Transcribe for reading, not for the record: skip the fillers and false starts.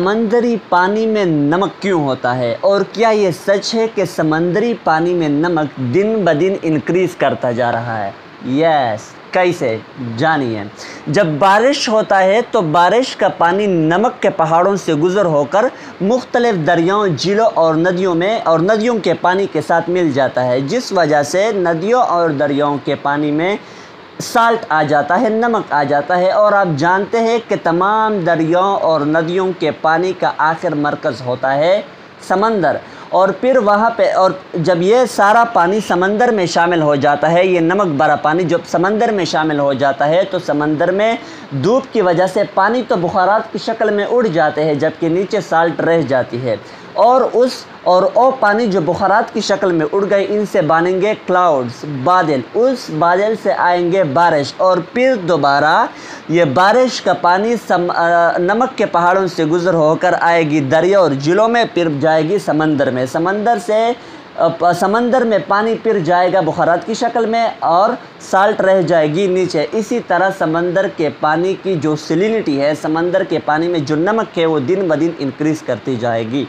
समंदरी पानी में नमक क्यों होता है और क्या ये सच है कि समंदरी पानी में नमक दिन ब दिन इंक्रीज़ करता जा रहा है? यस, कैसे? जानिए। जब बारिश होता है तो बारिश का पानी नमक के पहाड़ों से गुज़र होकर मुख्तलिफ़ दरियाओं, झीलों और नदियों के पानी के साथ मिल जाता है, जिस वजह से नदियों और दरियाओं के पानी में साल्ट आ जाता है, नमक आ जाता है। और आप जानते हैं कि तमाम दरियाओं और नदियों के पानी का आखिर मरकज़ होता है समंदर। और फिर वहाँ पे और जब ये सारा पानी समंदर में शामिल हो जाता है, ये नमक भरा पानी जब समंदर में शामिल हो जाता है तो समंदर में धूप की वजह से पानी तो बुखारात की शक्ल में उड़ जाते हैं, जबकि नीचे साल्ट रह जाती है। और वो पानी जो बुखारात की शक्ल में उड़ गए, इनसे बनेंगे क्लाउड्स, बादल। उस बादल से आएंगे बारिश और फिर दोबारा ये बारिश का पानी नमक के पहाड़ों से गुज़र होकर आएगी दरिया और झीलों में, फिर जाएगी समंदर में। समंदर में पानी फिर जाएगा बुखारात की शक्ल में और साल्ट रह जाएगी नीचे। इसी तरह समंदर के पानी की जो सैलिनिटी है, समंदर के पानी में जो नमक है, वो दिन ब दिन इंक्रीज़ करती जाएगी।